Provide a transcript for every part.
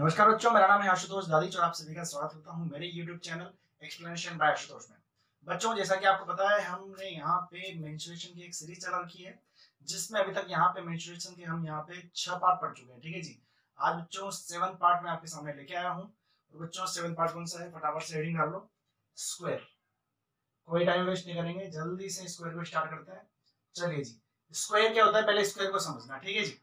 नमस्कार बच्चों, मेरा नाम है आशुतोष दादीच और आप सभी का स्वागत करता हूं मेरे YouTube channel explanation by Ashutosh में। बच्चों, जैसा कि आपको पता है, हमने यहाँ पे मेंस्ट्रुएशन की एक सीरीज चला रखी है जिसमें अभी तक यहाँ पे मेंस्ट्रुएशन के हम यहाँ पे 6 पार्ट पढ़ चुके हैं। ठीक है जी। आज बच्चों 7th पार्ट में आपके सामने लेके आया हूँ। और बच्चों 7th पार्ट कौन सा है, फटाफट से हेडिंग डाल लो, स्क्वायर। कोई टाइम वेस्ट नहीं करेंगे, जल्दी से स्क्वायर को स्टार्ट करते हैं। चलिए जी, स्क्वायर क्या होता है पहले स्क्वायर को समझना। ठीक है जी।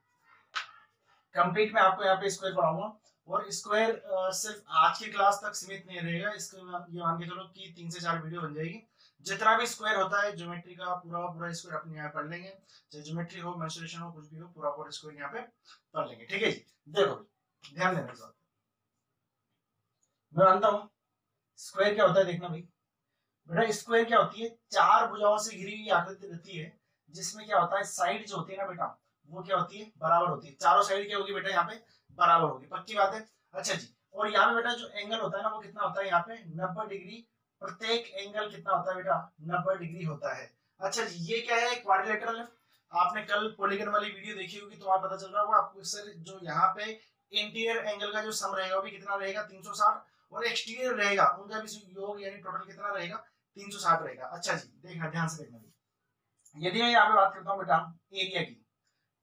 कंप्लीट में आपको यहाँ पे स्क्वायर पढ़ाऊंगा और स्क्वायर सिर्फ आज की क्लास तक सीमित नहीं रहेगा। इसके ये मान के चलो कि 3 से 4 वीडियो बन जाएगी। जितना भी स्क्वायर होता है ज्योमेट्री का पूरा स्क्वायर अपने यहाँ पढ़ लेंगे, चाहे ज्योमेट्री हो, मेंस्ट्रुएशन हो, कुछ भी हो, पूरा स्क्वायर यहाँ पे पढ़ लेंगे। ठीक है जी। देखो ध्यान देना इस बात, मैं मानता हूँ स्क्वायर क्या होता है। देखना भाई बेटा, स्क्वायर क्या होती है, 4 भुजाओं से घिरी हुई आकृति रहती है जिसमें क्या होता है, साइड जो होती है ना बेटा, वो क्या होती है, बराबर होती है। चारों साइड क्या होगी बेटा, यहाँ पे बराबर होगी, पक्की बात है। अच्छा जी, और यहाँ पे बेटा जो एंगल होता है ना, वो कितना होता है, यहाँ पे 90 डिग्री। प्रत्येक एंगल कितना होता है बेटा, 90 डिग्री होता है। अच्छा जी, ये क्या है, क्वाड्रिलेटरल है। आपने कल पॉलीगन वाली वीडियो देखी होगी तो आप पता चल रहा होगा आपको। सर जो यहाँ पे इंटीरियर एंगल का जो सम रहेगा वो भी कितना रहेगा, 360, और एक्सटीरियर रहेगा उनका भी योग यानी टोटल कितना रहेगा, 360 रहेगा। अच्छा जी, देखना ध्यान से देखना। यदि मैं यहाँ पे बात करता हूँ बेटा एरिया की,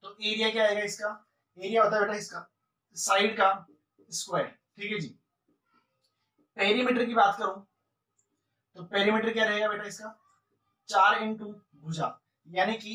तो एरिया क्या आएगा, इसका एरिया होता है बेटा इसका साइड का स्क्वायर। ठीक है जी। पेरीमीटर की बात करूं तो पेरीमीटर क्या रहेगा बेटा इसका, 4 इंटू भुजा। यानी कि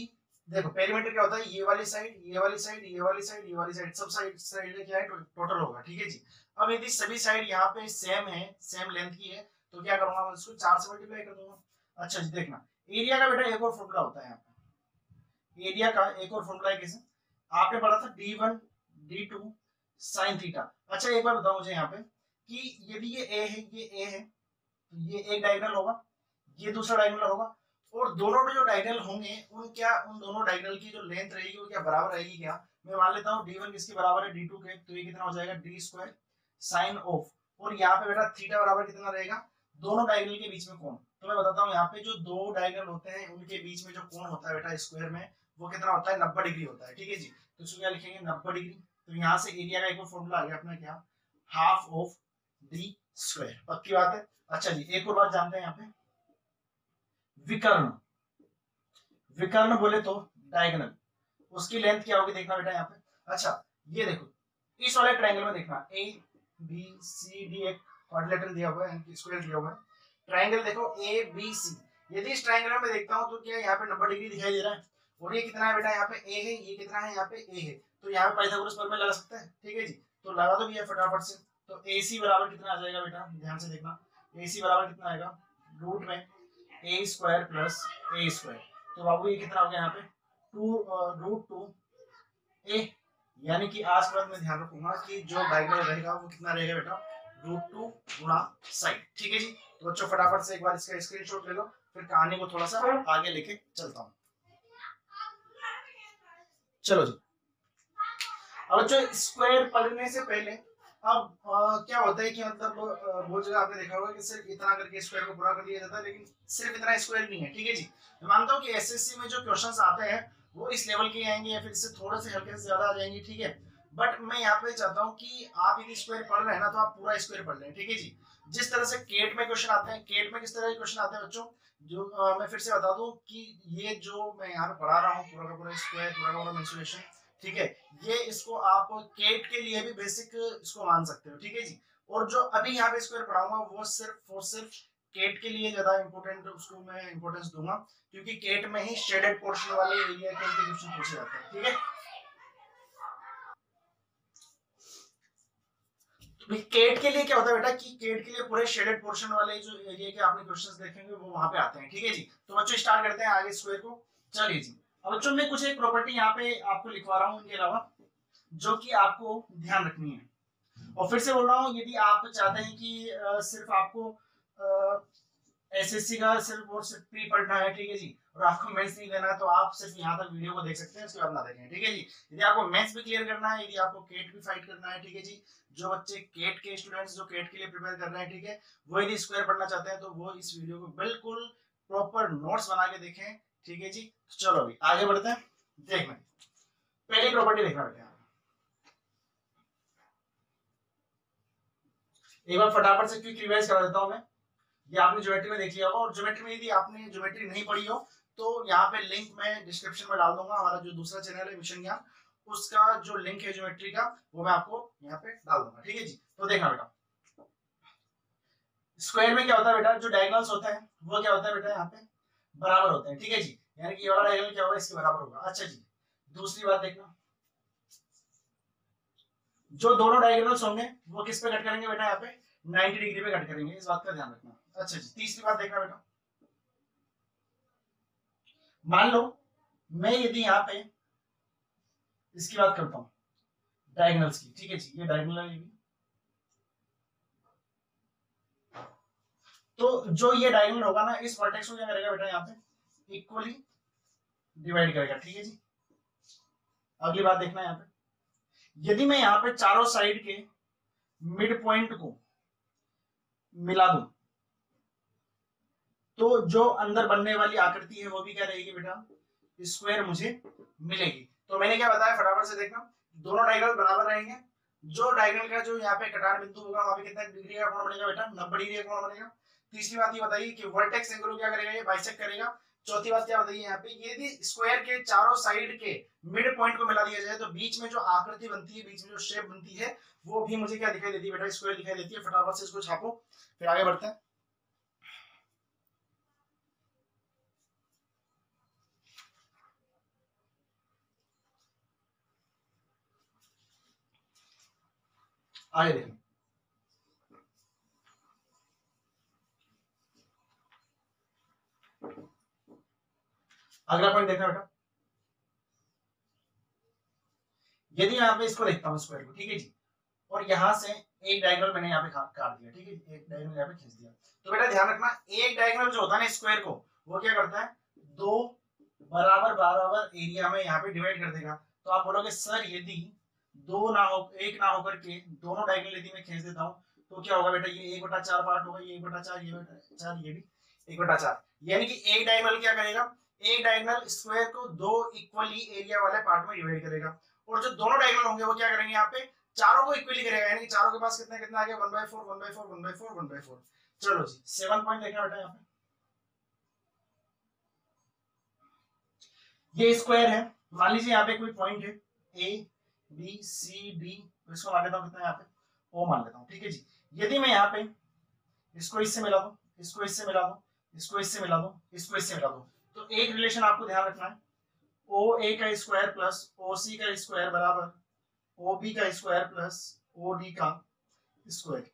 देखो पेरीमीटर क्या होता है, ये वाली साइड, ये वाली साइड, ये वाली साइड, ये वाली साइड, सब साइड क्या है, टोटल होगा। ठीक है जी। अब यदि सभी साइड यहाँ पे सेम है, सेम लेंथ की है, तो क्या करूंगा मैं इसको 4 से मल्टीप्लाई कर दूंगा। अच्छा जी, देखना एरिया का बेटा एक और फॉर्मूला होता है यहाँ पे। एरिया का एक और फॉर्मूला है, कैसे आपने पढ़ा था, d1 d2 sin थीटा। अच्छा एक बार बताओ मुझे यहाँ पे कि यदि ये a है, ये a है, तो ये एक डायगोनल होगा, ये दूसरा डायगोनल होगा, और दोनों में जो डायगोनल होंगे उन दोनों डायगोनल की जो लेंथ रहेगी वो क्या बराबर रहेगी क्या। मैं मान लेता हूँ d1 किसके बराबर है, d2 के, तो ये कितना हो जाएगा, d स्क्वायर साइन ऑफ, और यहाँ पे बेटा थीटा बराबर कितना रहेगा, दोनों डायगोनल के बीच में कोण। तो मैं बताता हूँ यहाँ पे जो दो डायगोनल होते हैं उनके बीच में जो कोण होता है बेटा स्क्वायर में, वो कितना होता है, 90 डिग्री होता है। ठीक है जी। तो इसको क्या लिखेंगे, 90 डिग्री। तो यहाँ से एरिया का एक और फॉर्मूला आ गया अपना, क्या, हाफ ऑफ डी स्क्वायर, पक्की बात है। अच्छा जी, एक और बात जानते हैं यहाँ पे, विकर्ण। विकर्ण बोले तो डायगोनल, उसकी लेंथ क्या होगी देखना बेटा यहाँ पे। अच्छा ये देखो, इस वाले ट्रायंगल में देखना, ए बी सी डी एक क्वाड्रिलेटरल दिया हुआ है, स्क्वायर दिया हुआ है। ट्रायंगल देखो ए बी सी, यदि इस ट्रायंगल में देखता हूं तो क्या यहाँ पे 90 डिग्री दिखाई दे रहा है, और ये कितना है बेटा, यहाँ पे ए है, ये कितना है, यहाँ पे ए है, तो यहाँ पे पाइथागोरस प्रमेय लगा सकते हैं। ठीक है जी। तो लगा दो भैया फटाफट से। तो ए सी बराबर कितना आ जाएगा बेटा, ध्यान से देखना, ए सी बराबर कितना आएगा, रूट में ए स्क्वायर प्लस ए स्क्वायर। तो बाबू ये कितना हो गया यहाँ पे, रूट टू ए, यानी कि आज के बाद मैं ध्यान रखूंगा कि जो डायगोनल रहेगा वो कितना रहेगा बेटा, रूट टू गुणा साइड। ठीक है जी। तो बच्चों फटाफट से एक बार इसका स्क्रीनशॉट ले लो, फिर कहानी को थोड़ा सा आगे लेके चलता हूँ। चलो जी, अब बच्चों स्क्वायर पढ़ने से पहले अब क्या होता है कि मतलब बहुत जगह आपने देखा होगा कि सिर्फ इतना करके स्क्वायर को पूरा कर दिया जाता है, लेकिन सिर्फ इतना स्क्वायर नहीं है। ठीक है जी। मैं मानता हूँ कि एसएससी में जो क्वेश्चंस आते हैं वो इस लेवल के आएंगे या फिर इससे थोड़े से हल्के से ज्यादा आ जाएंगे। ठीक है, बट मैं यहाँ पे चाहता हूँ कि आप यदि स्क्वायर पढ़ रहे हैं ना, तो आप पूरा स्क्वायर पढ़ लें। ठीक है जी। जिस तरह से केट में क्वेश्चन आते हैं, केट में किस तरह के क्वेश्चन आते हैं बच्चों, जो मैं फिर से बता दूं कि ये जो मैं यहाँ पे पढ़ा रहा हूँ पूरा का पूरा स्क्वायर, पूरा का पूरा मेंस्ट्रुएशन, ठीक है, ये इसको आप केट के लिए भी बेसिक इसको मान सकते हो। ठीक है जी। और जो अभी यहाँ पे स्क्वायर पढ़ाऊंगा वो सिर्फ और सिर्फ केट के लिए ज्यादा इंपॉर्टेंट, उसको मैं इंपॉर्टेंस दूंगा, क्योंकि केट में ही शेडेड पोर्शन वाले एरिया के क्वेश्चन पूछे जाते हैं। ठीक है, तो केट के लिए क्या होता है बेटा कि केट के लिए पूरे शेडेड पोर्शन वाले जो एरिया के आपने क्वेश्चंस देखेंगे वो वहां पे आते हैं। ठीक है जी। तो बच्चों स्टार्ट करते हैं आगे स्क्वायर को। चलिए जी, अब बच्चों मैं कुछ एक प्रॉपर्टी यहाँ पे आपको लिखवा रहा हूँ इनके अलावा, जो कि आपको ध्यान रखनी है। और फिर से बोल रहा हूँ, यदि आप चाहते हैं कि सिर्फ आपको एसएससी का सिर्फ और सिर्फ प्री पढ़ना है, ठीक है जी, और आपको मेंस नहीं देना है, तो आप सिर्फ यहाँ तक वीडियो को देख सकते हैं, उसके बाद ना देखें। ठीक है जी। यदि आपको मेंस भी क्लियर करना है, यदि आपको केट भी फाइट करना है, ठीक है जी, जो बच्चे केट के स्टूडेंट्स जो केट के लिए प्रिपेयर कर रहे हैं, ठीक है, वो यदि स्क्वायर पढ़ना चाहते हैं तो वो इस वीडियो को बिल्कुल प्रॉपर नोट्स बना के देखें। ठीक है जी। तो चलो अभी आगे बढ़ते हैं। देखना पहली प्रॉपर्टी देखना बेटा, एक बार फटाफट से क्विक रिवाइज करा देता हूं मैं। ये आपने ज्योमेट्री में देख लिया होगा, और ज्योमेट्री में यदि आपने ज्योमेट्री नहीं पढ़ी हो तो यहाँ पे लिंक मैं डिस्क्रिप्शन में डाल दूंगा। हमारा जो दूसरा चैनल है मिशन ज्ञान, उसका जो लिंक है ज्योमेट्री का वो मैं आपको यहाँ पे डाल दूंगा। ठीक है जी, तो देखना बेटा स्क्वायर में क्या होता है बेटा, जो डायगोनल्स होते हैं वो क्या होता है बेटा यहाँ पे बराबर होते हैं। ठीक है जी, यानी कि ये वाला डायगोनल क्या होगा, इसके बराबर होगा। अच्छा जी, दूसरी बात देखना, जो दोनों डायगोनल्स होंगे वो किस पे कट करेंगे बेटा, यहाँ पे 90 डिग्री पे कट करेंगे, इस बात का ध्यान रखना। अच्छा जी, तीसरी बात देखना बेटा, मान लो मैं यदि यहाँ पे इसकी बात करता हूँ डायगोनल्स की। ठीक है जी, ये डायगोनल है, तो जो ये डायगोनल होगा ना, इस वर्टेक्स को क्या करेगा बेटा यहाँ पे इक्वली डिवाइड करेगा। ठीक है जी, अगली बात देखना यहाँ पे, यदि मैं यहाँ पे चारों साइड के मिड पॉइंट को मिला दूं तो जो अंदर बनने वाली आकृति है वो भी क्या रहेगी बेटा, स्क्वायर मुझे मिलेगी। तो मैंने क्या बताया फटाफट से देखना, दोनों डायगोनल बराबर रहेंगे, जो डायगोनल का जो यहाँ पे कटान बिंदु होगा वहां पे कितना डिग्री का कोण बनेगा बेटा, 90 डिग्री का कोण बनेगा। तीसरी बात ये बताइए कि वर्टेक्स एंगल क्या करेगा, ये बाइसेक्ट करेगा। चौथी बात क्या बताइए यहाँ पे, यदि स्क्वायर के चारों साइड के मिड पॉइंट को मिला दिया जाए तो बीच में जो आकृति बनती है, बीच में जो शेप बनती है वो भी मुझे क्या दिखाई देती है बेटा, स्क्वायर दिखाई देती है। फटाफट से इसको छापो, फिर आगे बढ़ते हैं। आगे देखें, अगला पॉइंट देखना बेटा, यदि यहाँ पे इसको लिखता हूँ स्क्वायर को। ठीक है जी, और यहाँ से एक डायगोनल मैंने यहाँ पे काट दिया। ठीक है, एक डायगोनल यहाँ पे खींच दिया। तो बेटा ध्यान रखना, एक डायगोनल जो होता है ना स्क्वायर को, वो क्या करता है, दो बराबर बराबर एरिया में यहाँ पे डिवाइड कर देगा। तो आप बोलोगे सर यदि दो ना हो, एक ना होकर के दोनों डायगोनल यदि मैं खींच देता हूँ तो क्या होगा बेटा, ये 1/4 पार्ट होगा, ये 1/4, ये 1/4, ये भी 1/4, यानी कि एक डायगोनल क्या करेगा, एक डायगोनल स्क्वायर को दो इक्वली एरिया वाले पार्ट में डिवाइड करेगा, और जो दोनों डायगोनल होंगे वो क्या करेंगे यहाँ पे चारों को इक्वली करेगा, यानी कि चारों के पास कितना कितना आ गया, 1/4 1/4 1/4 1/4। चलो जी, 7 पॉइंट देखना बेटा, यहाँ पे ये स्क्वायर है, मान लीजिए यहाँ पे कोई पॉइंट है ए बी सी डी, तो इसको मान लेता हूँ कितना यहाँ पे ओ मान लेता हूँ। ठीक है जी, यदि मैं यहाँ पे इसको इससे मिला दूं, इसको इससे मिला दूं, इसको इससे मिला दूं, इसको इससे मिला दूं, तो एक रिलेशन आपको ध्यान रखना है, ओ ए का स्क्वायर प्लस ओ सी का स्क्वायर बराबर ओ बी का स्क्वायर प्लस ओ डी का स्क्वायर,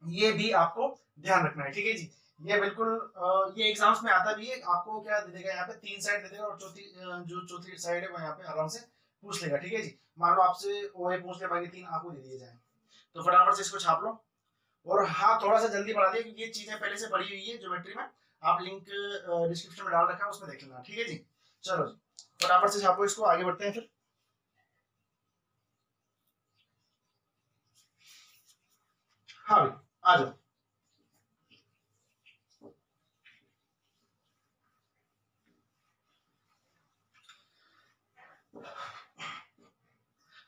ये भी आपको ध्यान रखना है। ठीक है जी, ये बिल्कुल ये एग्जाम्स में आता भी है, आपको क्या दे देगा यहाँ पे 3 साइड दे देगा, और जो चौथी साइड है वो यहाँ पे आराम से पूछ लेगा। ठीक है जी, मान लो आपसे ओ ए पूछ ले, बाकी 3 आपको दे दिए जाए, तो फटाफट से इसको छाप लो। और हाँ, थोड़ा सा जल्दी बढ़ा दिया क्योंकि ये चीजें पहले से पढ़ी हुई है ज्योमेट्री में, आप लिंक डिस्क्रिप्शन में डाल रखा है, उसमें देख लेना। ठीक है जी, चलो जी फटाफट से छापो इसको, आगे बढ़ते हैं फिर। हाँ भाई आ जाओ,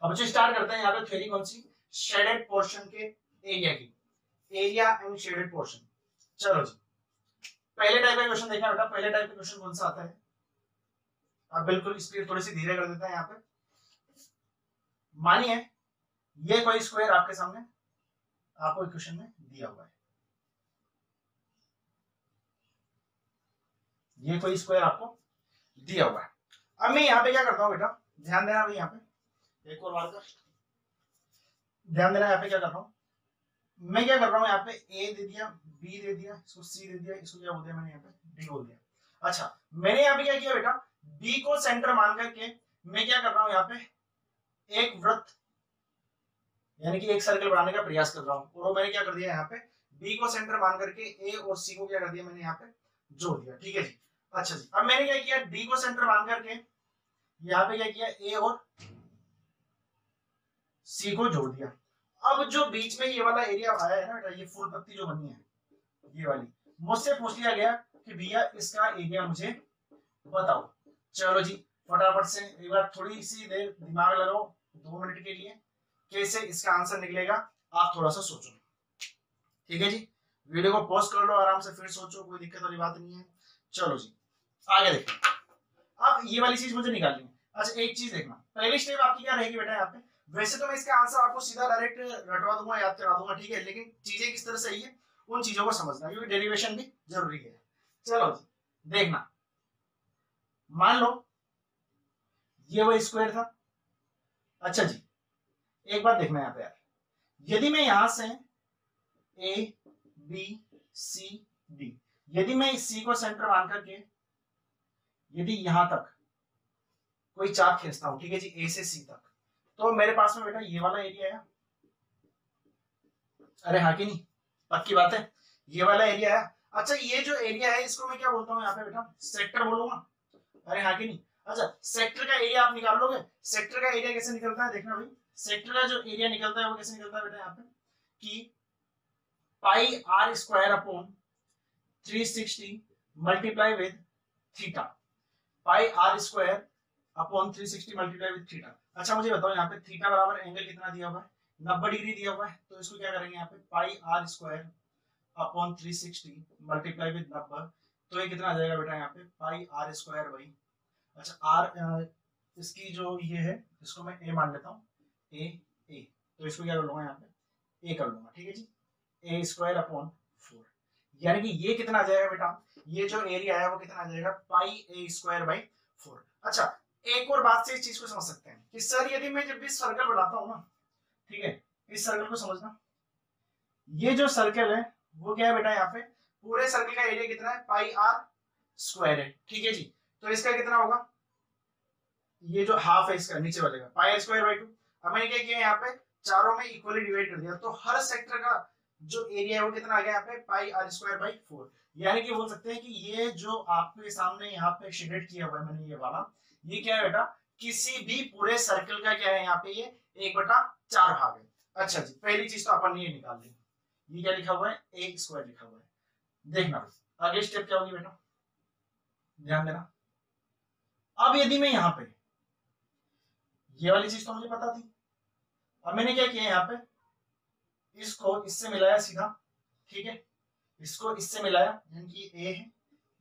अब जो स्टार्ट करते हैं यहाँ पे थ्योरी कौन सी, शेडेड पोर्शन के एरिया की, एरिया एंड शेडेड पोर्शन। चलो जी, पहले टाइप का क्वेश्चन देखना बेटा, पहले टाइप का क्वेश्चन कौन सा आता है, अब बिल्कुल स्पीड थोड़ी सी धीरे कर देते हैं यहाँ पे। मानिए ये कोई स्क्वायर आपके सामने आपको इक्वेशन में दिया हुआ है, ये कोई स्क्वायर आपको दिया हुआ है। अब मैं यहाँ पे क्या करता हूँ बेटा, ध्यान देना भाई, यहाँ पे एक और बात का ध्यान देना, यहाँ पे क्या कर रहा हूँ मैं, क्या कर रहा हूँ यहाँ पे ए दे दिया, बी दे दिया, इसको सी दे दिया, इसको क्या बोल दिया मैंने यहाँ पे डी बोल दिया। अच्छा, मैंने यहाँ पे क्या किया बेटा, बी को सेंटर मान करके मैं क्या कर रहा हूँ यहाँ पे एक वृत्त यानी कि एक सर्कल बनाने का प्रयास कर रहा हूँ, और मैंने क्या कर दिया यहाँ पे बी को सेंटर मान करके ए और सी को क्या कर दिया मैंने यहाँ पे जोड़ दिया। ठीक है जी, अच्छा जी, अब मैंने क्या किया, डी को सेंटर मान करके यहाँ पे क्या किया, ए और सी को जोड़ दिया। अब जो बीच में ये वाला एरिया आया है ना बेटा, ये फूल पत्ती जो बनी है ये वाली, मुझसे पूछ लिया गया कि भैया इसका एरिया मुझे बताओ। चलो जी फटाफट से एक बार थोड़ी सी देर दिमाग लगाओ, 2 मिनट के लिए, कैसे इसका आंसर निकलेगा आप थोड़ा सा सोचो। ठीक है जी, वीडियो को पॉज कर लो आराम से, फिर सोचो, कोई दिक्कत वाली बात नहीं है। चलो जी आगे देखो, अब ये वाली चीज मुझे निकालनी है। अच्छा एक चीज देखना, पहली स्टेप आपकी क्या रहेगी बेटा यहाँ पे, वैसे तो मैं इसका आंसर आपको सीधा डायरेक्ट रटवा दूंगा, याद करा दूंगा, ठीक है, लेकिन चीजें किस तरह सही है उन चीजों को समझना, क्योंकि डेरिवेशन भी जरूरी है। चलो जी देखना, मान लो ये वो स्क्वायर था। अच्छा जी एक बात देखना यहाँ पे यार, यदि मैं यहां से ए बी सी डी, यदि मैं इस सी को सेंटर मान करके यदि यहां तक कोई चाप खींचता हूं, ठीक है जी, ए से सी तक, तो मेरे पास में बेटा ये वाला एरिया है। अरे हाँ कि नहीं, पक्की बात है, ये वाला एरिया है। अच्छा ये जो एरिया है इसको मैं क्या बोलता हूँ यहाँ पे बेटा, सेक्टर बोलूंगा। अरे हाँ कि नहीं, अच्छा सेक्टर का एरिया आप निकाल लोगे, सेक्टर का एरिया कैसे निकलता है देखना भाई, सेक्टर का जो एरिया निकलता है वो कैसे निकलता है बेटा यहाँ पे, कि pi r square upon 360 multiply with theta, pi r square upon 360 multiply with theta. अच्छा मुझे बताओ यहाँ पे थीटा बराबर एंगल कितना दिया हुआ है, 90 डिग्री दिया हुआ है, तो इसको क्या करेंगे यहाँ पे pi r square upon 360 multiply with 90, तो ये कितना आ जाएगा बेटा यहाँ पे पाई आर स्क्वायर बाई, अच्छा आर इसकी जो ये है इसको मैं ए मान लेता हूँ, ए तो इसको क्या कर लूंगा यहाँ पे ए कर लूंगा, ठीक है जी, ए स्क्वायर अपॉन 4, यानी कि ये कितना आ जाएगा बेटा, ये जो एरिया है वो कितना आ जाएगा पाई ए स्क्वायर बाई 4। अच्छा एक और बात से इस चीज को समझ सकते हैं कि सर यदि मैं जब भी सर्कल बनाता हूँ ना, ठीक है, इस सर्कल को समझना, ये जो सर्कल है वो क्या है बेटा, यहाँ पे पूरे सर्कल का एरिया कितना है पाई आर स्क्वायर है, ठीक है जी, तो इसका कितना होगा, ये जो हाफ है इसका नीचे वाले का पाई आर स्क्वायर बाई 2। अब मैंने क्या किया यहाँ पे चारों में इक्वली डिवाइड कर दिया, तो हर सेक्टर का जो एरिया है वो कितना आ गया यहाँ पे पाई आर स्क्वायर बाई 4, यानी कि बोल सकते हैं कि ये जो आपके सामने यहाँ पे शेडेड किया हुआ है मैंने ये वाला, ये क्या है बेटा, किसी भी पूरे सर्कल का क्या है यहाँ पे ये 1/4 भाग है। अच्छा जी पहली चीज तो अपन ने ये निकाल ली, ये क्या लिखा हुआ है ए स्क्वायर लिखा हुआ है। देखना आगे स्टेप क्या होगी बेटा, ध्यान देना, अब यदि मैं यहाँ पे ये वाली चीज तो मुझे पता थी, अब मैंने क्या किया यहाँ पे इसको इससे मिलाया सीधा, ठीक है, इसको इससे मिलाया, यानी कि ए है,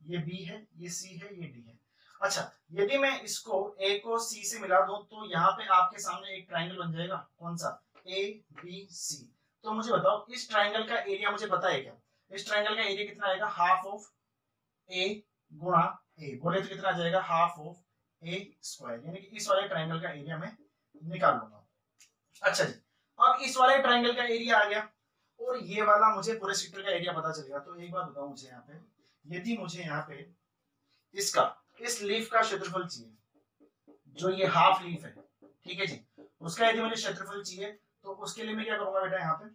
ये बी है, ये सी है, ये डी है। अच्छा यदि मैं इसको ए को सी से मिला दूं तो यहाँ पे आपके सामने एक ट्राइंगल बन जाएगा, कौन सा, ए बी सी। तो मुझे बताओ इस ट्राइंगल का एरिया मुझे पता है क्या, इस ट्राइंगल का एरिया कितना आएगा, हाफ ऑफ ए गुणा ए, बोले तो कितना आ जाएगा हाफ ऑफ ए स्क्वायर, यानी कि इस वाले ट्राइंगल का एरिया मैं निकाल लूंगा। अच्छा जी अब इस वाले ट्राइंगल का एरिया आ गया और ये वाला मुझे पूरे सेक्टर का एरिया पता चलेगा, तो एक बात बताओ मुझे यहाँ पे, यदि मुझे यहाँ पे इसका इस लीफ का क्षेत्रफल चाहिए, जो ये हाफ लीफ है, ठीक है जी, उसका यदि मुझे क्षेत्रफल चाहिए तो उसके लिए मैं क्या करूंगा बेटा, यहाँ पे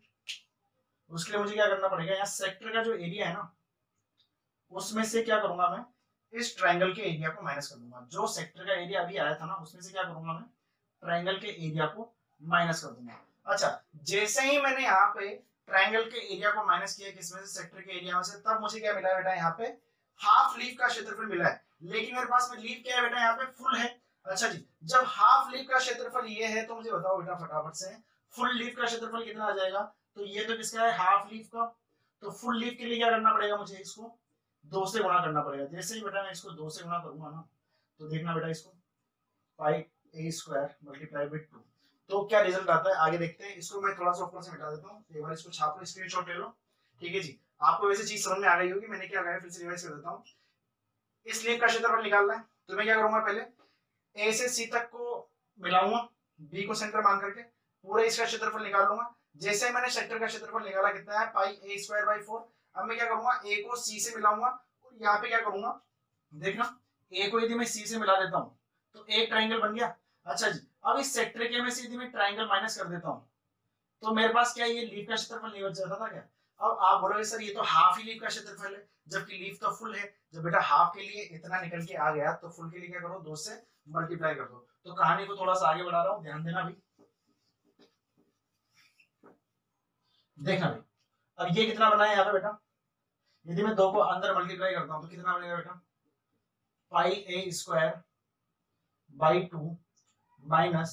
उसके लिए मुझे क्या करना पड़ेगा, यहाँ सेक्टर का जो एरिया है ना उसमें से क्या करूंगा मैं, इस ट्राइंगल के एरिया को माइनस कर दूंगा, जो सेक्टर का एरिया अभी आया था ना उसमें से क्या करूंगा मैं, ट्राइंगल के एरिया को माइनस कर दूंगा। अच्छा जैसे ही मैंने यहाँ पे ट्राइंगल के एरिया को माइनस किया किसमें से, सेक्टर के एरिया में से, तब मुझे क्या मिला है बेटा, यहाँ पे हाफ लीफ का क्षेत्रफल मिला है, लेकिन मेरे पास में लीफ क्या है बेटा, यहाँ पे फुल है। अच्छा जी जब हाफ लीफ का क्षेत्रफल ये है तो मुझे बताओ बेटा फटाफट से, फुल लीफ का क्षेत्रफल कितना आ जाएगा, तो ये तो किसका है, हाफ लीफ का, तो फुल लीफ के लिए क्या करना पड़ेगा मुझे, इसको 2 से गुणा करना पड़ेगा। जैसे ही बेटा मैं इसको 2 से गुणा करूंगा ना, तो देखना बेटा इसको पाई ए स्क्वायर मल्टीप्लाई बाय 2, तो क्या रिजल्ट आता है आगे देखते हैं। इसको मैं थोड़ा सा ऊपर से मिटा देता हूँ, एक बार इसको छाप लो, स्क्रीनशॉट ले लो, ठीक है जी। आपको वैसे चीज समझ में आ गई होगी, मैंने क्या कहा फिर से रिवाइज कर देता हूँ। इस लीफ का क्षेत्रफल निकालना है तो मैं क्या करूंगा, पहले ए से सी तक को मिलाऊंगा, बी को सेंटर मान करके पूरा इसका क्षेत्रफल निकाल लूंगा। जैसे मैंने सेक्टर का क्षेत्रफल निकाला कितना है, पाई ए स्क्वायर बाई 4। अब मैं क्या करूंगा, ए को सी से मिलाऊंगा और यहाँ पे क्या करूंगा, देखना ए को यदि मैं सी से मिला देता हूँ तो एक ट्राइंगल बन गया। अच्छा जी अब इस सेक्टर के में से यदि मैं ट्राइंगल माइनस कर देता हूँ तो मेरे पास क्या ये लीफ का क्षेत्रफल नहीं बच जाता था क्या। अब आप बोलोगे सर ये तो हाफ ही लीफ का क्षेत्रफल है, जबकि लीफ तो फुल है। जब बेटा हाफ के लिए इतना निकल के आ गया तो फुल के लिए क्या करो, 2 से मल्टीप्लाई कर दो। तो कहानी को थोड़ा सा आगे बढ़ा रहा हूँ, ध्यान देना भाई। देखना भाई अब ये कितना बना है यहाँ पे बेटा, यदि मैं 2 को अंदर मल्टीप्लाई करता हूँ तो कितना बनेगा बेटा, pi a square by 2 minus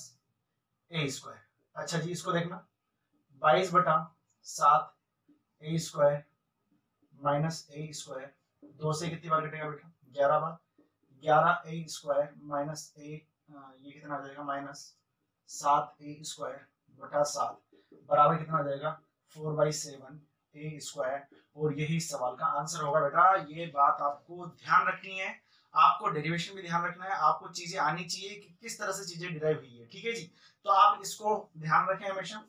a square. अच्छा जी इसको देखना 22/7 a square minus a square, 2 से कितनी बार कटेगा बेटा 11 बार, 11 ए स्क्वायर माइनस ए, ये कितना आ जाएगा माइनस 7 ए स्क्वायर बटा 7 बराबर कितना आ जाएगा 4/7 ए स्क्वायर। और यही सवाल का आंसर होगा बेटा। ये बात आपको ध्यान रखनी है, आपको डेरिवेशन भी ध्यान रखना है, आपको चीजें आनी चाहिए कि किस तरह से चीजें डिराइव हुई है, ठीक है जी। तो आप इसको ध्यान रखें, हमेशा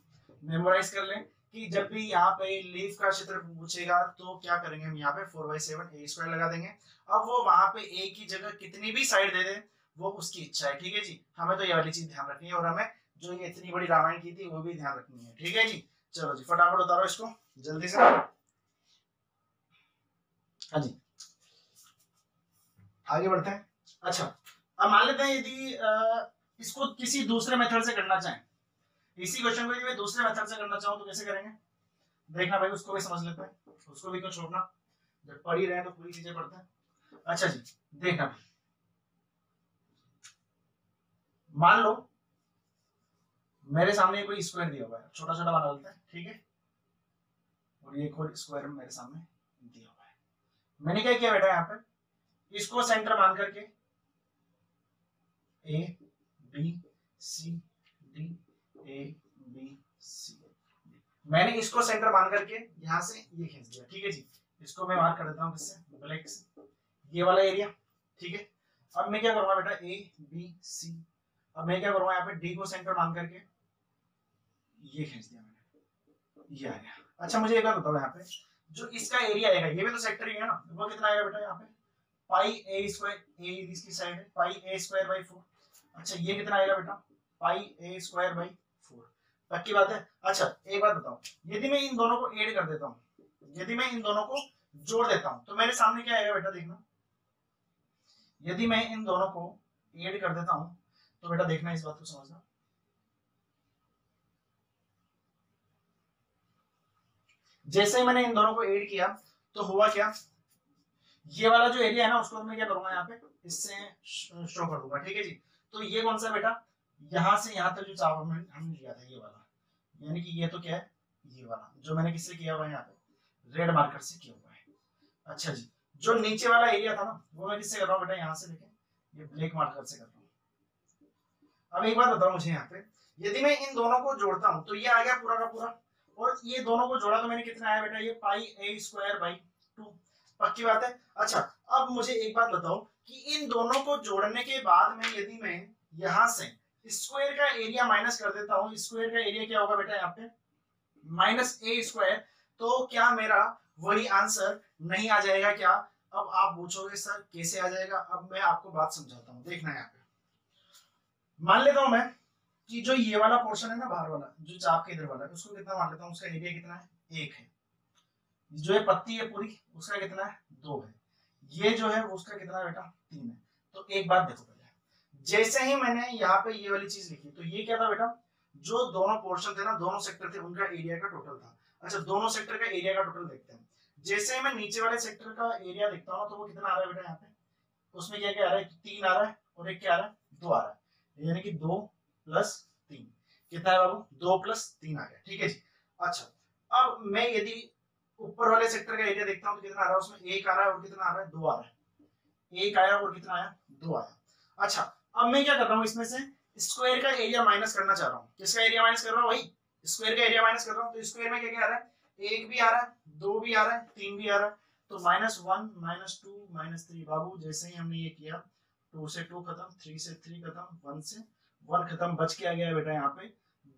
मेमोराइज कर लें कि जब भी यहाँ पे लीफ का क्षेत्र पूछेगा तो क्या करेंगे हम यहाँ पे 4/7 ए स्क्वायर लगा देंगे। अब वो वहां पे ए की जगह कितनी भी साइड दे दे वो उसकी इच्छा है, ठीक है जी। हमें तो ये वाली चीज ध्यान रखनी है और हमें जो ये इतनी बड़ी रामायण की थी वो भी ध्यान रखनी है, ठीक है जी। चलो जी फटाफट उतारो इसको जल्दी से। हाँ जी आगे बढ़ते हैं। अच्छा अब मान लेते हैं यदि इसको किसी दूसरे मेथड से करना चाहें, इसी क्वेश्चन को यदि मैं दूसरे मेथड से करना चाहूं तो कैसे करेंगे देखना भाई, उसको भी समझ लेते हैं, उसको भी क्यों छोड़ना, जब पढ़ ही रहे तो पूरी चीजें पढ़ते हैं। अच्छा जी देखना भाई, मान लो मेरे सामने कोई स्क्वायर दिया हुआ है, छोटा छोटा बना लेते हैं, ठीक है। और ये कोई स्क्वायर मेरे सामने दिया हुआ है, मैंने क्या किया बेटा यहाँ पे इसको सेंटर मान करके A B C D A B C, मैंने इसको सेंटर मान करके यहां से ये खींच दिया, ठीक है जी। इसको मैं मार्क कर देता हूं किससे, ब्लैक से, ये वाला एरिया, ठीक है। अब मैं क्या करूंगा बेटा ए बी सी, अब मैं क्या करूंगा यहाँ पे डी को सेंटर मान करके ये खींच दिया मैंने, ये आ गया। अच्छा मुझे एक बात बताओ, यहाँ पे जो इसका एरिया आएगा ये भी तो सेक्टर ही है ना, वो कितना आएगा बेटा यहाँ पे पाई ए स्क्वायर, ए इसकी साइड है पाई ए स्क्वायर बाई 4। अच्छा ये कितना आएगा बेटा पाई ए स्क्वायर बाई 4, पक्की बात है। अच्छा एक बात बताओ, यदि मैं इन दोनों को ऐड कर देता हूँ, यदि मैं इन दोनों को जोड़ देता हूँ तो मेरे सामने क्या आएगा बेटा देखना, यदि मैं इन दोनों को ऐड कर देता हूँ तो बेटा देखना इस बात को समझना, जैसे ही मैंने इन दोनों को ऐड किया तो हुआ क्या, ये वाला जो एरिया है ना उसको मैं क्या करूंगा यहाँ पे इससे शो कर दूंगा, ठीक है जी। तो ये कौन सा बेटा यहाँ से यहाँ तक जो चाप हमने लिया था ये वाला, यानी कि ये तो क्या है ये वाला जो मैंने किससे किया हुआ है यहाँ पे रेड मार्कर से किया हुआ है। अच्छा जी जो नीचे वाला एरिया था ना वो मैं किससे कर रहा हूँ बेटा यहाँ से लेके ये ब्लैक मार्कर से कर रहा हूँ। अब एक बात बताओ मुझे यहाँ पे, यदि मैं इन दोनों को जोड़ता हूँ तो ये आ गया पूरा का पूरा, और ये दोनों को जोड़ा तो मैंने कितना आया बेटा ये पाई ए स्क्वायर बाई 2, पक्की बात है। अच्छा अब मुझे एक बात बताओ कि इन दोनों को जोड़ने के बाद में यदि मैं यहां से स्क्वायर का एरिया माइनस कर देता हूं, स्क्वायर का एरिया क्या होगा बेटा यहाँ पे माइनस ए स्क्वायर, तो क्या मेरा वही आंसर नहीं आ जाएगा क्या। अब आप पूछोगे सर कैसे आ जाएगा, अब मैं आपको बात समझाता हूँ, देखना यहाँ पे मान लेता हूं मैं कि जो ये वाला पोर्शन है ना बाहर वाला जो चाप के इधर वाला है उसको कितना मान लेता हूँ, उसका एरिया कितना है 1 है, जो ये पत्ती है पूरी उसका कितना है 2 है, ये जो है उसका कितना है बेटा 3 है। तो एक बात देखो पहले, जैसे ही मैंने यहाँ पे ये वाली चीज लिखी तो ये क्या था बेटा जो दोनों पोर्शन थे ना दोनों सेक्टर थे उनका एरिया का टोटल था। अच्छा दोनों सेक्टर का एरिया का टोटल देखते हैं, जैसे ही मैं नीचे वाले सेक्टर का एरिया देखता हूँ तो वो कितना आ रहा है बेटा यहाँ पे, उसमें क्या क्या आ रहा है 3 आ रहा है और एक क्या आ रहा है 2 आ रहा है, यानी कि 2 + 3 कितना है बाबू 2 + 3 आ गया, ठीक है जी। अच्छा अब मैं यदि ऊपर वाले सेक्टर का एरिया देखता हूं तो कितना आ रहा है उसमें 1 आ रहा है और कितना आ रहा है 2 आ रहा है, 1 आया और कितना आया 2 आया। अच्छा अब मैं क्या कर रहा हूं इसमें से स्क्वायर का एरिया माइनस करना चाह रहा हूं, किसका एरिया माइनस कर रहा हूं वही स्क्वायर का एरिया माइनस कर रहा हूं, तो स्क्वायर में क्या क्या आ रहा है 1 भी आ रहा है 2 भी आ रहा है 3 भी आ रहा है, तो -1 -2 -3 बाबू जैसे ही हमने ये किया 2 से 2 खत्म 3 से 3 खत्म 1 से 1 खत्म, बच के आ गया बेटा यहाँ पे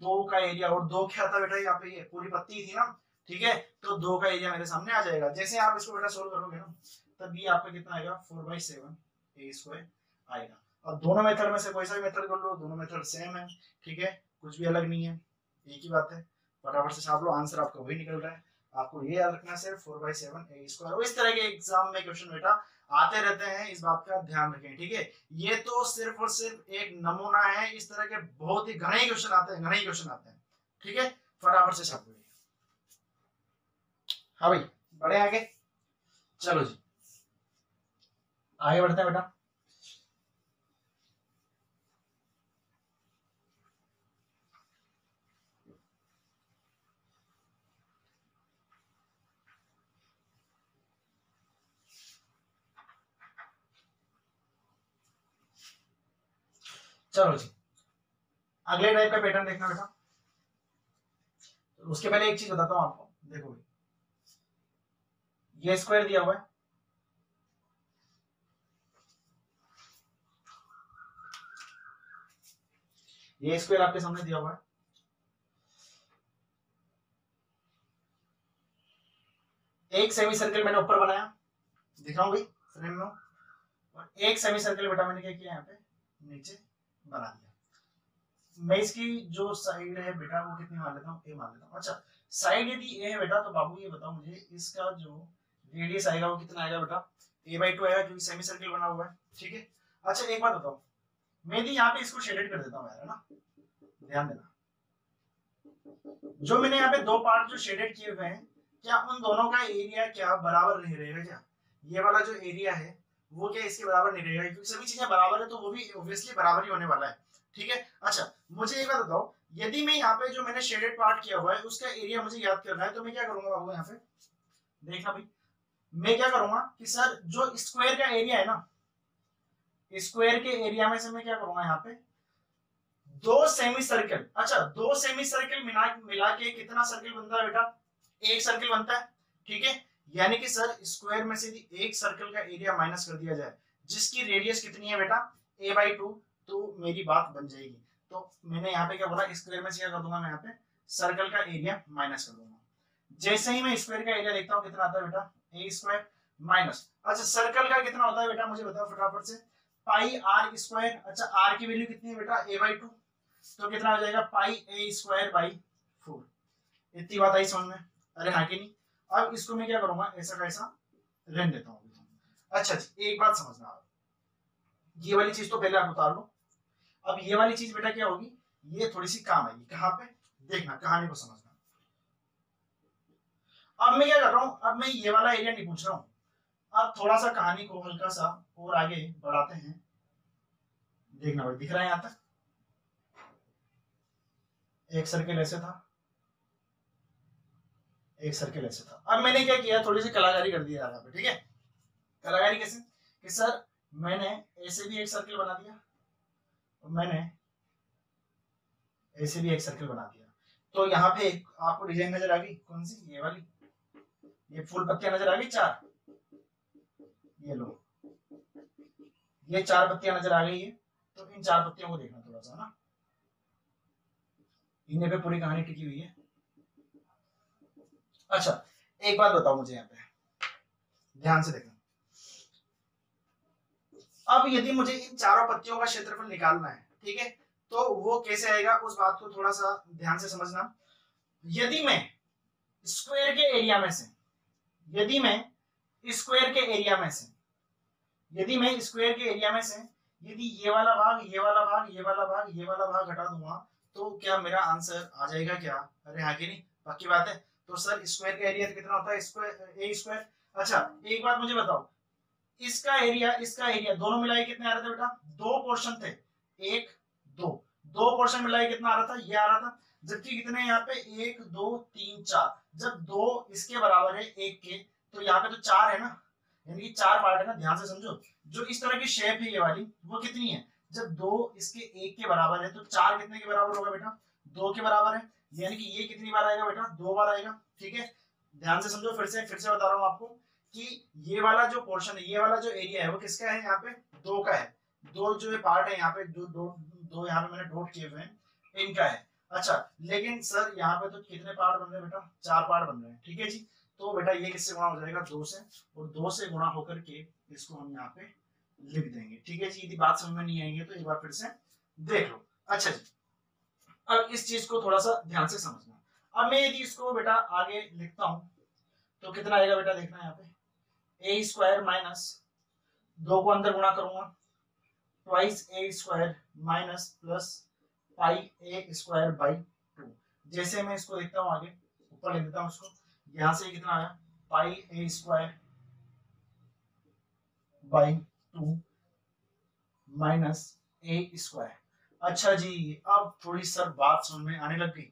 2 का एरिया, और 2 क्या था बेटा यहाँ पे ये पूरी पत्ती थी ना, ठीक है। तो 2 का एरिया मेरे सामने आ जाएगा, जैसे आप इसको बेटा सोल्व करोगे ना तब ये आपका कितना आएगा 4/7 ए स्क्वायर आएगा। अब दोनों मेथड में से कोई सा भी मेथड कर लो, दोनों मेथड सेम है, ठीक है कुछ भी अलग नहीं है, एक ही बात है, फटाफट से छाप लो आंसर आपका वही निकल रहा है। आपको ये याद रखना सिर्फ 4/7 ए स्क्वायर। इस तरह के एग्जाम में क्वेश्चन बेटा आते रहते हैं, इस बात का ध्यान रखें, ठीक है। ये तो सिर्फ और सिर्फ एक नमूना है, इस तरह के बहुत ही घने क्वेश्चन आते हैं, घने ही क्वेश्चन आते हैं, ठीक है फटाफट से छाप लो। हाँ भाई बढ़े आगे, चलो जी आगे बढ़ते हैं बेटा। चलो जी, अगले टाइप का पैटर्न देखना बेटा। तो उसके पहले एक चीज बताता हूँ आपको, देखो भाई, ये स्क्वायर दिया हुआ है, ये स्क्वायर आपके सामने दिया हुआ है, एक सेमी सर्कल मैंने ऊपर बनाया, दिख रहा हूँ भाई फ्रेम में, और एक सेमी सर्कल बेटा मैंने क्या किया यहाँ पे नीचे बना दिया। मैं इसकी जो साइड है बेटा वो कितनी मान लेता हूँ, ए मान लेता हूँ। अच्छा, साइड यदि ए है बेटा तो बाबू ये बताओ मुझे इसका जो रेडियस आएगा वो कितना आएगा बेटा, a/2 आएगा, क्योंकि सेमी सर्कल बना हुआ है, ठीक है। अच्छा एक बात बताओ, मैं यदि यहाँ पे इसको शेडेड कर देता हूँ यार, है ना, ध्यान देना, जो मैंने यहाँ पे दो पार्ट जो शेडेड किए हुए हैं, क्या उन दोनों का एरिया क्या बराबर नहीं रहेगा क्या? ये वाला जो एरिया है वो क्या इसके बराबर नहीं रहेगा, क्योंकि सभी चीजें बराबर है तो वो भी ऑब्वियसली बराबर ही होने वाला है, ठीक है। अच्छा मुझे एक बात बताओ, यदि मैं यहाँ पे जो मैंने शेडेड पार्ट किया हुआ है उसका एरिया मुझे याद करना है, तो मैं क्या करूंगा बाबू, यहाँ पे देखना भाई, मैं क्या करूंगा कि सर जो स्क्वायर का एरिया है ना, स्क्वायर के एरिया में से मैं क्या करूंगा यहाँ पे दो सेमी सर्कल, अच्छा दो सेमी सर्कल मिला के कितना सर्कल बनता है बेटा, एक सर्कल बनता है, ठीक है। यानी कि सर स्क्वायर में से एक सर्कल का एरिया माइनस कर दिया जाए जिसकी रेडियस कितनी है बेटा a/2, तो मेरी बात बन जाएगी। तो मैंने यहाँ पे क्या बोला, स्क्वायर में से क्या कर दूंगा मैं यहाँ पे सर्कल का एरिया माइनस कर दूंगा। जैसे ही मैं स्क्वायर का एरिया देखता हूँ कितना आता है बेटा, a² माइनस, अच्छा सर्कल का कितना होता है बेटा मुझे बताओ फटाफट से, पाई r स्क्वायर, अच्छा r की वैल्यू कितनी है बेटा a/2, तो कितना हो जाएगा πa²/4। इतनी बात आई समझ में, अरे हाँ कि नहीं। अब इसको मैं क्या करूंगा, ऐसा का ऐसा रहने देता हूँ। अच्छा एक बात समझना, ये वाली चीज तो पहले आप उतार लो, अब ये वाली चीज बेटा क्या होगी, ये थोड़ी सी काम आएगी, कहाँ पे देखना, कहानी को समझना। अब मैं क्या कर रहा हूँ, अब मैं ये वाला एरिया नहीं पूछ रहा हूँ, अब थोड़ा सा कहानी को हल्का सा और आगे बढ़ाते हैं, देखना भाई दिख रहा है यहाँ तक, एक सर्कल ऐसे था, एक सर्कल ऐसे था। अब मैंने क्या किया, थोड़ी सी कलाकारी कर दी यहाँ पे, ठीक है। कलाकारी कैसे कि सर मैंने ऐसे भी एक सर्कल बना दिया और मैंने ऐसे भी एक सर्कल बना दिया, तो यहाँ पे आपको डिजाइन नजर आ गई, कौन सी, ये वाली, ये फूल पत्तियां नजर आ गई 4, ये लो, ये 4 पत्तियां नजर आ गई है। तो इन 4 पत्तियों को देखना थोड़ा सा ना, इन्हें पे पूरी कहानी टिकी हुई है। अच्छा एक बात बताओ मुझे यहाँ पे, ध्यान से देखना, अब यदि मुझे इन चारों पत्तियों का क्षेत्रफल निकालना है, ठीक है, तो वो कैसे आएगा उस बात को थोड़ा सा ध्यान से समझना। यदि मैं स्क्वायर के एरिया में से, यदि मैं स्क्वायर के एरिया में से, यदि मैं स्क्वायर के एरिया में से यदि ये वाला भाग, ये वाला भाग, ये वाला भाग, ये वाला भाग हटा दूंगा, तो क्या मेरा आंसर आ जाएगा क्या? अरे हाँ कि नहीं, पक्की बात है। तो सर स्क्वायर का एरिया कितना होता है, स्क्वायर a²। अच्छा एक बात मुझे बताओ, इसका एरिया दोनों मिलाए कितने आ रहे थे बेटा, दो पोर्शन थे, 1 2, दो पोर्शन मिलाए कितना आ रहा था, ये आ रहा था, जबकि कितने यहाँ पे 1 2 3 4, जब दो इसके बराबर है 1 के, तो यहाँ पे तो 4 है ना, यानी कि 4 पार्ट है ना, ध्यान से समझो। जो इस तरह की शेप है ये वाली, वो कितनी है, जब दो इसके 1 के बराबर है तो 4 कितने के बराबर होगा बेटा, 2 के बराबर है, यानी कि ये कितनी बार आएगा बेटा, 2 बार आएगा, ठीक है। ध्यान से समझो, फिर से बता रहा हूँ आपको कि ये वाला जो पोर्शन है, ये वाला जो एरिया है वो किसका है, यहाँ पे 2 का है, दो जो पार्ट है यहाँ पे, दो यहाँ पे मैंने डॉट किए हुए हैं, इनका है। अच्छा लेकिन सर यहाँ पे तो कितने पार्ट बन रहे हैं बेटा, 4 पार्ट बन रहे हैं, ठीक है जी। तो बेटा ये किससे गुणा हो जाएगा, 2 से, और 2 से गुणा होकर के इसको हम यहाँ पे लिख देंगे, ठीक है जी। यदि बात समझ में नहीं आएगी तो एक बार फिर से देख लो। अच्छा जी, अब इस चीज को थोड़ा सा ध्यान से समझना। अब मैं यदि इसको बेटा आगे लिखता हूं तो कितना आएगा बेटा, देखना यहाँ पे a² माइनस 2 को अंदर गुणा करूंगा, twice a² minus plus πa²/2। जैसे मैं इसको लिखता हूं आगे, ऊपर लिख देता हूं इसको, यहां से कितना आया πa²/2 माइनस a²। अच्छा जी, अब थोड़ी सर बात समझ में आने लग गई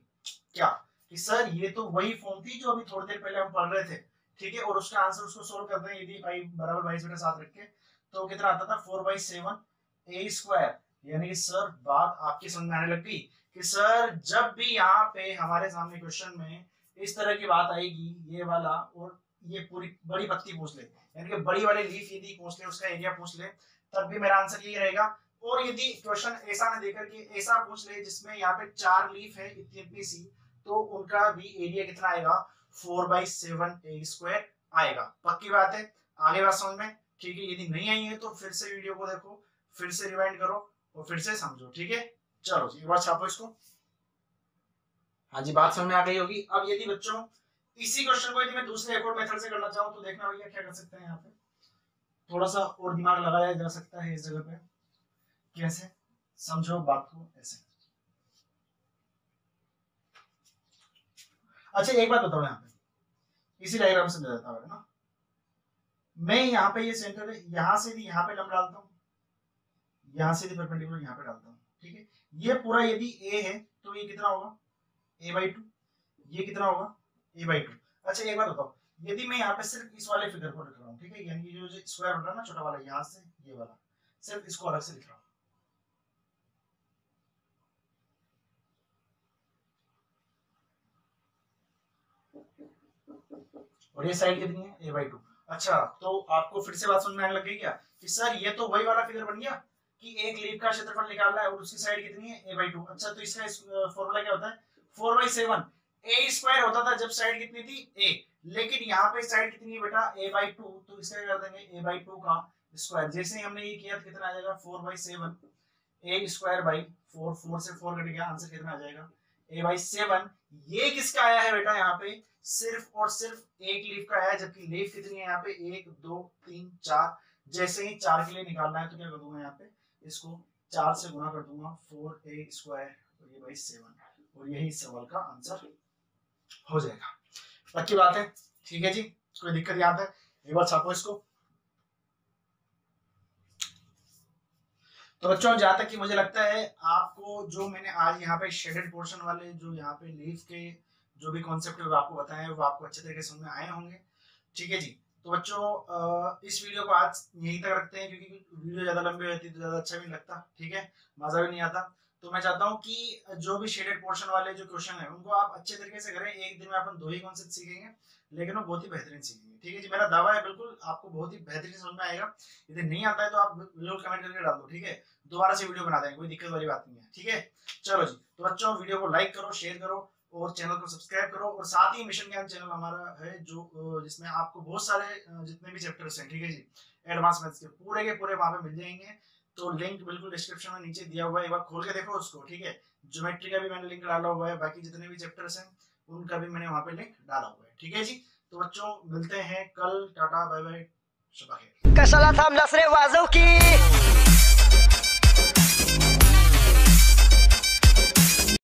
क्या, कि सर ये तो वही फॉर्म थी जो अभी थोड़ी देर पहले हम पढ़ रहे थे, ठीक है। और उसका आंसर उसको सोल्व करते हैं, यदि पाई बराबर 22 बटा 7 रख के, तो कितना आता था 4/7 a² यानी कि सर बात आपकी समझ में आने लग गई कि सर जब भी यहाँ पे हमारे सामने क्वेश्चन में इस तरह की बात आएगी, ये वाला और ये पूरी बड़ी पत्ती पूछ ले, यानी कि बड़ी वाली लीफ यदि पूछ ले, उसका एरिया पूछ ले, तब भी मेरा आंसर यही रहेगा। और यदि क्वेश्चन ऐसा न देकर के ऐसा पूछ ले जिसमें यहाँ पे 4 लीफ है इतनी सी, तो उनका भी एरिया कितना आएगा, 4/7 ए स्क्वायर आएगा। पक्की बात है, आगे बात समझ में? ठीक है, यदि नहीं आई है तो फिर से वीडियो को देखो, फिर से रिवाइंड करो और फिर से समझो। ठीक है, चलो जी एक बार छापो इसको। हाँ जी, बात समझ में आ गई होगी। अब यदि बच्चों इसी क्वेश्चन को यदि मैं दूसरे एक और मेथड से करना चाहूँ तो देखना भैया क्या कर सकते हैं। यहाँ पे थोड़ा सा और दिमाग लगाया जा सकता है इस जगह पे। कैसे? समझो बात को ऐसे। अच्छा एक बात बताओ, यहाँ पे इसी डायग्राम से समझा जाता है ना। मैं यहाँ पे ये सेंटर है, यहाँ से भी यहाँ पे लंब डालता हूँ, यहाँ से भी परपेंडिकुलर यहाँ पे डालता हूँ। ठीक है, ये पूरा यदि ए है तो ये कितना होगा, a/2। ये कितना होगा, a/2। अच्छा एक बात बताओ, यदि मैं यहाँ पे सिर्फ इस वाले फिगर को लिख रहा हूँ, ठीक है, यानी जो स्क्वायर बन रहा है ना छोटा वाला, यहाँ से ये वाला, सिर्फ इसको अलग से लिख रहा हूँ, और ये साइड कितनी है, a/2। अच्छा तो आपको फिर से बात समझ में आने लग गई क्या कि सर ये तो वही वाला फिगर बन गया कि एक लीफ का क्षेत्रफल निकालना है और उसकी साइड कितनी है, a/2। अच्छा तो इसका फॉर्मूला क्या होता है, 4/7 ए स्क्वायर होता था जब साइड कितनी थी, a, लेकिन यहाँ पे साइड कितनी है बेटा, a/2, तो इसका क्या कर देंगे, a/2 का स्क्वायर। जैसे ही हमने ये किया तो कितना आ जाएगा, 4/7 a स्क्वायर बाई 4, 4 से 4 कट गया, आंसर कितना आ जाएगा, a/7। ये किसका आया है बेटा, यहाँ पे सिर्फ और सिर्फ एक लीफ का आया है, जबकि लीफ कितनी है यहाँ पे, 1 2 3 4। जैसे ही 4 के लिए निकालना है तो क्या कर दूंगा, यहाँ पे इसको 4 से गुना कर दूंगा, 4a स्क्वायर और ये 7, और यही इस सवाल का आंसर हो जाएगा। पक्की बात है? ठीक है जी, कोई दिक्कत यहाँ पे? एक बार छापो इसको। तो बच्चों जहां तक कि मुझे लगता है आपको जो मैंने आज यहाँ पे शेडेड पोर्शन वाले जो यहाँ पे लीफ के जो भी कॉन्सेप्ट आपको बताए वो आपको अच्छे तरीके से समझ में आए होंगे। ठीक है जी, तो बच्चों इस वीडियो को आज यहीं तक रखते हैं, क्योंकि वीडियो ज्यादा लंबी रहती है तो ज्यादा अच्छा भी नहीं लगता, ठीक है, मजा भी नहीं आता। तो मैं चाहता हूँ कि जो भी शेडेड पोर्शन वाले जो क्वेश्चन है उनको आप अच्छे तरीके से करें। एक दिन में अपन 2 ही कॉन्सेप्ट सीखेंगे, लेकिन वो बहुत ही बेहतरीन सीखेंगे। ठीक है जी, मेरा दावा है बिल्कुल आपको बहुत ही बेहतरीन समझ में आएगा। यदि नहीं आता है तो आप बिल्कुल कमेंट करके डाल दो, ठीक है, दोबारा से वीडियो बना देंगे, कोई दिक्कत वाली बात नहीं है। ठीक है, चलो जी, तो बच्चों वीडियो को लाइक करो, शेयर करो और चैनल को सब्सक्राइब करो। और साथ ही मिशन ज्ञान चैनल हमारा है जो जिसमें आपको बहुत सारे जितने भी चैप्टर्स हैं, ठीक है जी, एडवांस मैथ्स के पूरे वहां पे मिल जाएंगे। तो लिंक बिल्कुल डिस्क्रिप्शन में नीचे दिया हुआ है, एक बार खोल के देखो उसको। ठीक है, ज्योमेट्री का भी मैंने लिंक डाला हुआ है, बाकी जितने भी चैप्टर्स हैं उनका भी मैंने वहां पे लिंक डाला हुआ है। ठीक है जी, तो बच्चों मिलते हैं कल, टाटा बाय बाय, शबा खैर। कशाला थांबलास रे वाजव की।